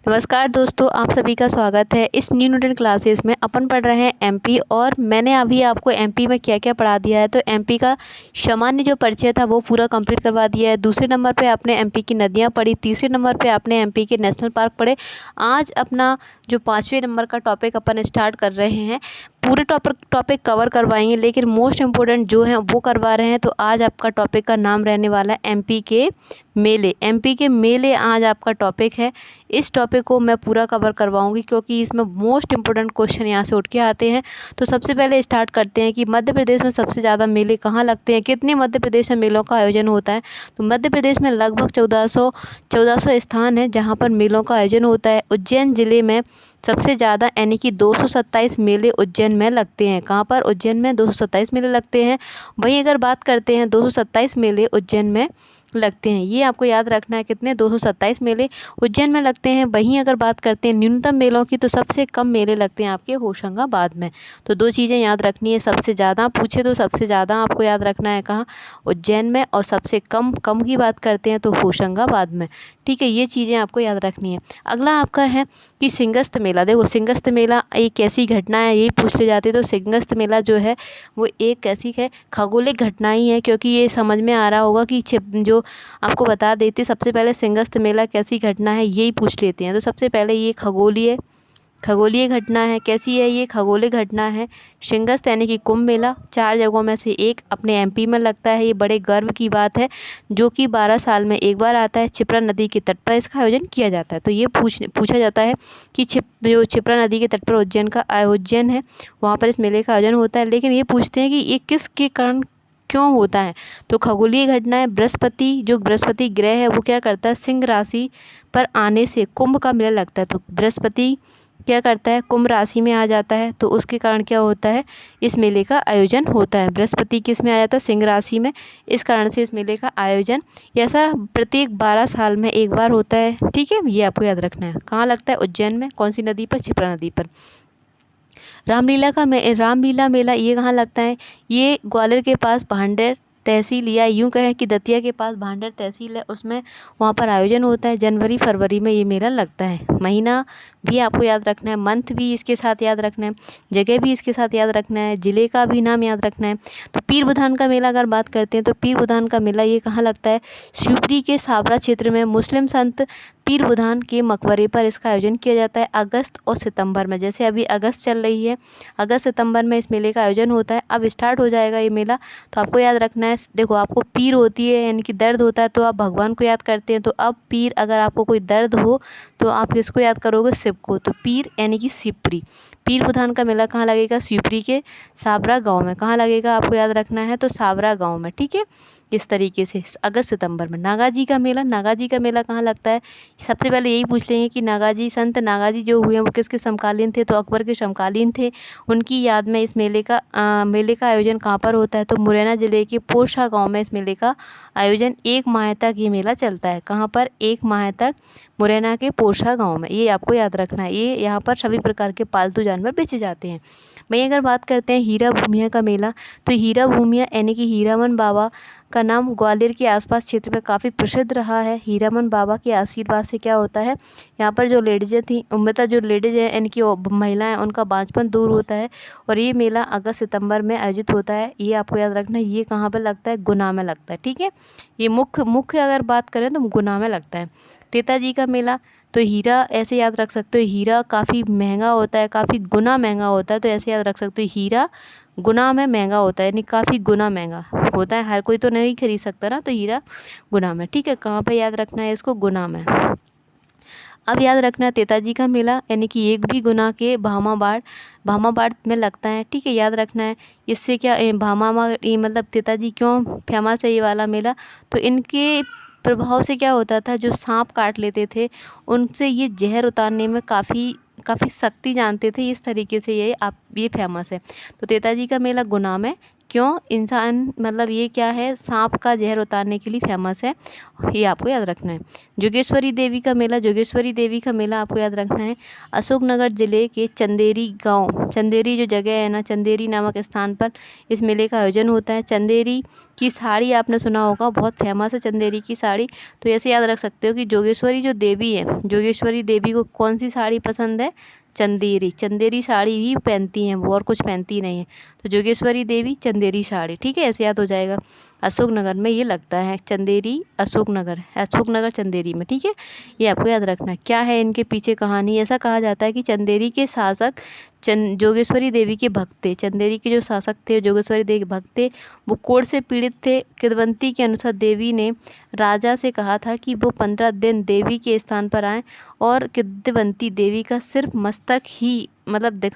नमस्कार दोस्तों, आप सभी का स्वागत है। इस न्यू नोटेड क्लासेस में अपन पढ़ रहे हैं एमपी और मैंने अभी आपको एमपी में क्या क्या पढ़ा दिया है। तो एमपी का सामान्य जो परिचय था वो पूरा कंप्लीट करवा दिया है। दूसरे नंबर पे आपने एमपी की नदियाँ पढ़ी, तीसरे नंबर पे आपने एमपी के नेशनल पार्क पढ़े। आज अपना जो 5वें नंबर का टॉपिक अपन स्टार्ट कर रहे हैं, पूरे टॉपिक कवर करवाएंगे लेकिन मोस्ट इम्पोर्टेंट जो है वो करवा रहे हैं। तो आज आपका टॉपिक का नाम रहने वाला है एमपी के मेले। एमपी के मेले आज आपका टॉपिक है। इस टॉपिक को मैं पूरा कवर करवाऊंगी क्योंकि इसमें मोस्ट इंपॉर्टेंट क्वेश्चन यहाँ से उठ के आते हैं। तो सबसे पहले स्टार्ट करते हैं कि मध्य प्रदेश में सबसे ज़्यादा मेले कहाँ लगते हैं, कितने मध्य प्रदेश में मेलों का आयोजन होता है। तो मध्य प्रदेश में लगभग 1400 स्थान है जहाँ पर मेलों का आयोजन होता है। उज्जैन ज़िले में सबसे ज़्यादा यानी कि 227 मेले उज्जैन में लगते हैं। कहाँ पर? उज्जैन में 227 मेले लगते हैं। वहीं अगर बात करते हैं 227 मेले उज्जैन में लगते हैं, ये आपको याद रखना है। कितने? 227 मेले उज्जैन में लगते हैं। वहीं अगर बात करते हैं न्यूनतम मेलों की, तो सबसे कम मेले लगते हैं आपके होशंगाबाद में। तो दो चीज़ें याद रखनी है। सबसे ज़्यादा पूछे तो सबसे ज़्यादा आपको याद रखना है कहाँ? उज्जैन में। और सबसे कम की बात करते हैं तो होशंगाबाद में। ठीक है, ये चीज़ें आपको याद रखनी है। अगला आपका है कि सिंगस्त मेला। देखो, सिंगस्त मेला एक कैसी घटना है, यही पूछ ले जाते। तो सिंगस्त मेला जो है वो एक कैसी है, खगोलिक घटना ही है। क्योंकि ये समझ में आ रहा होगा कि जो आपको बता देते, सबसे पहले सिंगस्त मेला कैसी घटना है यही पूछ लेते हैं। तो सबसे पहले ये खगोलीय घटना है। कैसी है ये? खगोलीय घटना है। सिंगस्त यानी कि कुंभ मेला 4 जगहों में से एक अपने एमपी में लगता है। ये बड़े गर्व की बात है जो कि 12 साल में एक बार आता है। क्षिप्रा नदी के तट पर इसका आयोजन किया जाता है। तो ये पूछा जाता है कि जो क्षिप्रा नदी के तट पर उज्जैन है, वहाँ पर इस मेले का आयोजन होता है। लेकिन ये पूछते हैं कि ये किसके कारण क्यों होता है। तो खगोलीय घटना है। बृहस्पति ग्रह है वो क्या करता है, सिंह राशि पर आने से कुंभ का मेला लगता है। तो बृहस्पति क्या करता है, कुंभ राशि में आ जाता है। तो उसके कारण क्या होता है, इस मेले का आयोजन होता है। बृहस्पति किस में आ जाता है, सिंह राशि में। इस कारण से इस मेले का आयोजन ऐसा प्रत्येक 12 साल में एक बार होता है। ठीक है, ये आपको याद रखना है। कहाँ लगता है? उज्जैन में। कौन सी नदी पर? क्षिप्रा नदी पर। रामलीला मेला ये कहाँ लगता है? ये ग्वालियर के पास भांडेर तहसील, या यूँ कहें कि दतिया के पास भांडेर तहसील है, उसमें वहाँ पर आयोजन होता है। जनवरी फरवरी में ये मेला लगता है। महीना भी आपको याद रखना है, मंथ भी इसके साथ याद रखना है, जगह भी इसके साथ याद रखना है, ज़िले का भी नाम याद रखना है। तो पीर बुधान का मेला अगर बात करते हैं तो पीर बुधान का मेला ये कहाँ लगता है? शिवपुरी के साबरा क्षेत्र में मुस्लिम संत पीर बुधान के मकबरे पर इसका आयोजन किया जाता है अगस्त और सितंबर में। जैसे अभी अगस्त चल रही है, अगस्त सितंबर में इस मेले का आयोजन होता है। अब स्टार्ट हो जाएगा ये मेला। तो आपको याद रखना है, देखो आपको पीर होती है यानी कि दर्द होता है तो आप भगवान को याद करते हैं। तो अब पीर, अगर आपको कोई दर्द हो तो आप किसको याद करोगे? शिव को। तो पीर यानी कि शिवपुरी। पीर बुधान का मेला कहाँ लगेगा? शिवपुरी के साबरा गाँव में। कहाँ लगेगा आपको याद रखना है? तो साबरा गाँव में। ठीक है, इस तरीके से अगस्त सितंबर में। नागाजी का मेला कहाँ लगता है? सबसे पहले यही पूछ लेंगे कि संत नागाजी जो हुए हैं वो किसके समकालीन थे? तो अकबर के समकालीन थे। उनकी याद में इस मेले का आयोजन कहाँ पर होता है? तो मुरैना जिले के पोरसा गांव में इस मेले का आयोजन 1 माह तक ये मेला चलता है। कहाँ पर? 1 माह तक मुरैना के पोरसा गांव में। ये आपको याद रखना है। ये यहाँ पर सभी प्रकार के पालतू जानवर बेचे जाते हैं। वहीं अगर बात करते हैं हीरा भूमिया का मेला, तो हीरा भूमिया यानी कि हीरामन बाबा का नाम ग्वालियर के आसपास क्षेत्र में काफ़ी प्रसिद्ध रहा है। हीरामन बाबा के आशीर्वाद से क्या होता है, यहाँ पर जो लेडीज़ें थी, मतलब जो लेडीज़ हैं इनकी महिलाएं, उनका बांझपन दूर होता है। और ये मेला अगस्त सितंबर में आयोजित होता है। ये आपको याद रखना है। ये कहाँ पर लगता है? गुना में लगता है। ठीक है, ये मुख्य अगर बात करें तो गुना में लगता है। तेताजी का मेला, तो हीरा ऐसे याद रख सकते हो, हीरा काफ़ी महंगा होता है, काफ़ी गुना महंगा होता है। तो ऐसे याद रख सकते हो, हीरा गुना में महंगा होता है, यानी काफ़ी गुना महंगा होता है। हर कोई तो नहीं खरीद सकता ना, तो हीरा गुना में। ठीक है, कहाँ पे याद रखना है इसको? गुना में। अब याद रखना है तेताजी का मेला यानी कि एक भी गुना के भामाबाड़ में लगता है। ठीक है, याद रखना है। इससे क्या ये मतलब तेताजी क्यों फेमस है ये वाला मेला? तो इनके प्रभाव से क्या होता था, जो सांप काट लेते थे उनसे ये जहर उतारने में काफ़ी शक्ति जानते थे। इस तरीके से ये फेमस है। तो तेताजी का मेला गुना में क्यों? इंसान मतलब ये क्या है, सांप का जहर उतारने के लिए फेमस है, ये आपको याद रखना है। जोगेश्वरी देवी का मेला, जोगेश्वरी देवी का मेला आपको याद रखना है। अशोकनगर जिले के चंदेरी गांव, चंदेरी जो जगह है ना, चंदेरी नामक स्थान पर इस मेले का आयोजन होता है। चंदेरी की साड़ी आपने सुना होगा, बहुत फेमस है चंदेरी की साड़ी। तो ऐसे याद रख सकते हो कि जोगेश्वरी जो देवी है, जोगेश्वरी देवी को कौन सी साड़ी पसंद है? चंदेरी, चंदेरी साड़ी ही पहनती हैं वो, और कुछ पहनती नहीं है। तो जोगेश्वरी देवी चंदेरी साड़ी, ठीक है, ऐसे याद हो जाएगा। अशोकनगर में ये लगता है, चंदेरी अशोकनगर, अशोकनगर चंदेरी में, ठीक है, ये आपको याद रखना है। क्या है इनके पीछे कहानी? ऐसा कहा जाता है कि चंदेरी के शासक जोगेश्वरी देवी के भक्त थे। चंदेरी के जो शासक थे, जोगेश्वरी देवी के भक्त थे, वो कोढ़ से पीड़ित थे। किंवदंती के अनुसार देवी ने राजा से कहा था कि वो 15 दिन देवी के स्थान पर आएँ, और किंवदंती देवी का सिर्फ मस्तक ही मतलब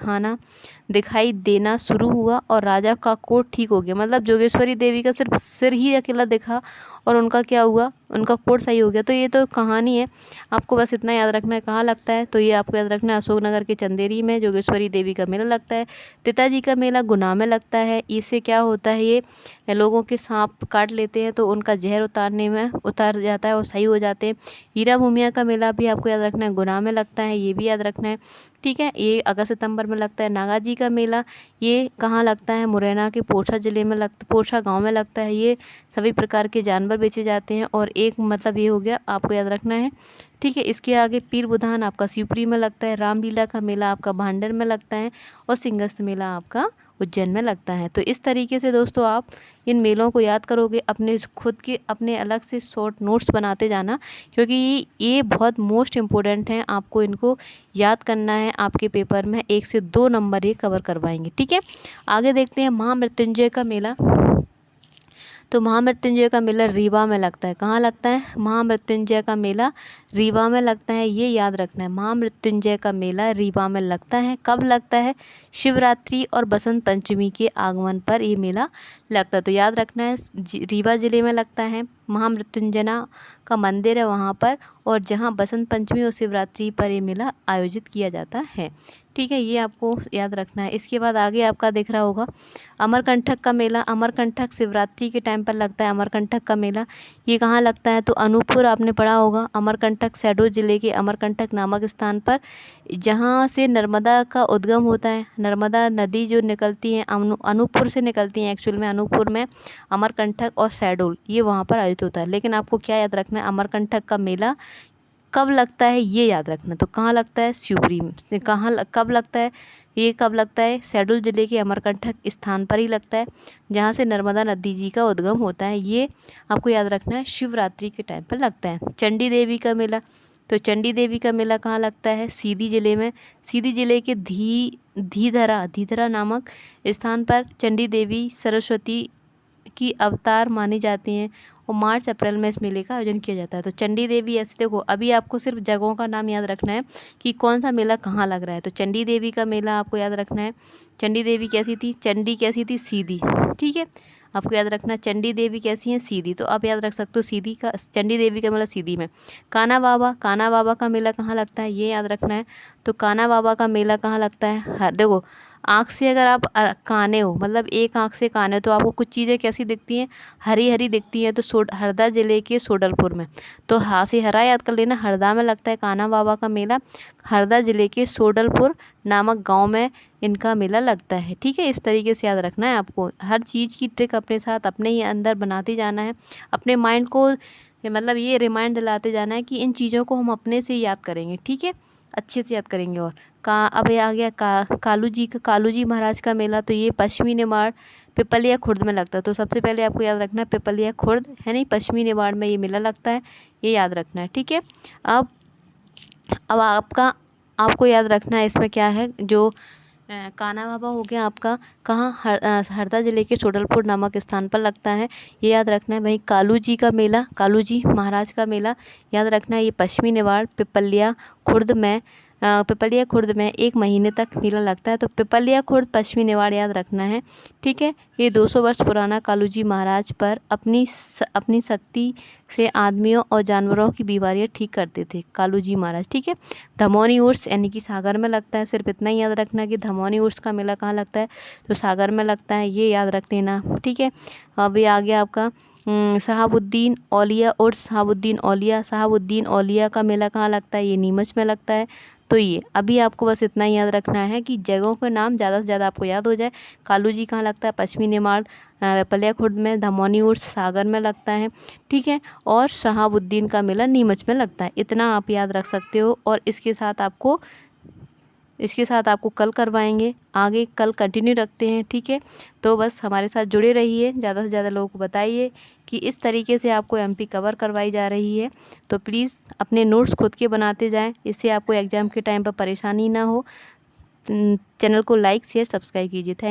दिखाई देना शुरू हुआ और राजा का कोढ़ ठीक हो गया। मतलब जोगेश्वरी देवी का सिर्फ सिर ही अकेला दिखा और उनका क्या हुआ, उनका कोढ़ सही हो गया। तो ये तो कहानी है, आपको बस इतना याद रखना है। कहाँ लगता है? तो ये आपको याद रखना है, अशोकनगर के चंदेरी में जोगेश्वरी देवी का मेला लगता है। पिताजी का मेला गुना में लगता है। इससे क्या होता है, ये लोगों के सांप काट लेते हैं तो उनका जहर उतारने में उतार जाता है और सही हो जाते हैं। हीरा भूमिया का मेला भी आपको याद रखना है, गुना में लगता है, ये भी याद रखना है, ठीक है, ये अगस्त सितंबर में लगता है। नागाजी का मेला ये कहाँ लगता है? मुरैना के पोरसा जिले में पोरसा गांव में लगता है। ये सभी प्रकार के जानवर बेचे जाते हैं, और एक मतलब ये हो गया, आपको याद रखना है, ठीक है। इसके आगे पीर बुधान आपका शिवपुरी में लगता है। रामलीला का मेला आपका भांडर में लगता है, और सिंगस्त मेला आपका उज्जैन में लगता है। तो इस तरीके से दोस्तों आप इन मेलों को याद करोगे, अपने खुद के अपने अलग से शॉर्ट नोट्स बनाते जाना, क्योंकि ये बहुत मोस्ट इम्पोर्टेंट हैं। आपको इनको याद करना है, आपके पेपर में 1 से 2 नंबर ये कवर करवाएंगे, ठीक है। आगे देखते हैं महामृत्युंजय का मेला। तो महामृत्युंजय का मेला रीवा में लगता है। कहाँ लगता है? महामृत्युंजय का मेला रीवा में लगता है, ये याद रखना है। महामृत्युंजय का मेला रीवा में लगता है। कब लगता है? शिवरात्रि और बसंत पंचमी के आगमन पर ये मेला लगता है। तो याद रखना है, रीवा जिले में लगता है। महामृत्युंजना का मंदिर है वहाँ पर, और जहाँ बसंत पंचमी और शिवरात्रि पर ये मेला आयोजित किया जाता है, ठीक है, ये आपको याद रखना है। इसके बाद आगे आपका दिख रहा होगा अमरकंटक का मेला। अमरकंटक शिवरात्रि के टाइम पर लगता है। अमरकंटक का मेला ये कहाँ लगता है? तो अनूपपुर आपने पढ़ा होगा। अमरकंटक शहडोल जिले के अमरकंटक नामक स्थान पर, जहाँ से नर्मदा का उद्गम होता है। नर्मदा नदी जो निकलती है अनूपपुर से निकलती है, एक्चुअल में अनूपपुर में अमरकंटक और शहडोल ये वहाँ पर आयोजित होता है। लेकिन आपको क्या याद रखना है, अमरकंटक का मेला कब लगता है ये याद रखना। तो कहाँ लगता है? शिवपुरी में। कब लगता है ये? कब लगता है? शहडोल जिले के अमरकंटक स्थान पर ही लगता है, जहाँ से नर्मदा नदी जी का उद्गम होता है। ये आपको याद रखना है, शिवरात्रि के टाइम पर लगता है। चंडी देवी का मेला। तो चंडी देवी का मेला कहाँ लगता है? सीधी जिले में। सीधी जिले के धीधरा नामक स्थान पर चंडी देवी सरस्वती की अवतार मानी जाती हैं, और मार्च अप्रैल में इस मेले का आयोजन किया जाता है। तो चंडी देवी ऐसे देखो, अभी आपको सिर्फ जगहों का नाम याद रखना है कि कौन सा मेला कहाँ लग रहा है। तो चंडी देवी का मेला आपको याद रखना है। चंडी देवी कैसी थी? चंडी कैसी थी? सीधी, ठीक है, आपको याद रखना चंडी देवी कैसी है? सीधी। तो आप याद रख सकते हो सीधी का, चंडी देवी का मेला सीधी में। कान्हा बाबा का मेला कहाँ लगता है? ये याद रखना है। तो कान्हा बाबा का मेला कहाँ लगता है? देखो, आँख से अगर आप काने हो, मतलब एक आँख से काने हो, तो आपको कुछ चीज़ें कैसी दिखती हैं? हरी हरी दिखती हैं। तो हरदा जिले के सोडलपुर में, तो हाँ से हरा याद कर लेना, हरदा में लगता है कान्हा बाबा का मेला। हरदा जिले के सोडलपुर नामक गांव में इनका मेला लगता है, ठीक है। इस तरीके से याद रखना है आपको, हर चीज़ की ट्रिक अपने साथ अपने ही अंदर बनाते जाना है, अपने माइंड को मतलब ये रिमाइंड दिलाते जाना है कि इन चीज़ों को हम अपने से याद करेंगे, ठीक है, अच्छे से याद करेंगे। और अब ये आ गया कालू जी महाराज का मेला। तो ये पश्चिमी निमाड़ पिपलिया खुर्द में लगता है। तो सबसे पहले आपको याद रखना है पिपलिया खुर्द है नहीं, पश्चिमी निमाड़ में ये मेला लगता है, ये याद रखना है, ठीक है। अब आपको याद रखना है इसमें क्या है, जो कान्हा बाबा हो गया आपका, कहाँ हरदा जिले के सोडलपुर नामक स्थान पर लगता है, ये याद रखना है। वहीं कालू जी का मेला, कालू जी महाराज का मेला याद रखना है, ये पश्चिमी निवाड़ पिपलिया खुर्द में पिपलिया खुर्द में 1 महीने तक मेला लगता है। तो पिपलिया खुर्द पश्चिमी निवाड़ याद रखना है, ठीक है। ये 200 वर्ष पुराना कालूजी महाराज पर अपनी शक्ति से आदमियों और जानवरों की बीमारियां ठीक करते थे कालूजी महाराज, ठीक है। धमौनी उर्स यानी कि सागर में लगता है। सिर्फ इतना ही याद रखना कि धमौनी उर्स का मेला कहाँ लगता है, तो सागर में लगता है, ये याद रख लेना, ठीक है। अभी आ गया आपका शहाबुद्दीन औलिया उर्स। शहाबुद्दीन औलिया का मेला कहाँ लगता है, ये नीमच में लगता है। तो ये अभी आपको बस इतना ही याद रखना है कि जगहों के नाम ज़्यादा से ज़्यादा आपको याद हो जाए। कालूजी कहाँ लगता है, पश्चिमी निमाड़ पिपलिया खुर्द में। धमौनी उर्स सागर में लगता है, ठीक है। और शहाबुद्दीन का मेला नीमच में लगता है। इतना आप याद रख सकते हो। और इसके साथ आपको कल करवाएंगे, आगे कल कंटिन्यू रखते हैं, ठीक है। तो बस हमारे साथ जुड़े रहिए, ज़्यादा से ज़्यादा लोगों को बताइए कि इस तरीके से आपको एमपी कवर करवाई जा रही है। तो प्लीज़ अपने नोट्स खुद के बनाते जाएं, इससे आपको एग्ज़ाम के टाइम पर परेशानी ना हो। चैनल को लाइक शेयर सब्सक्राइब कीजिए। थैंक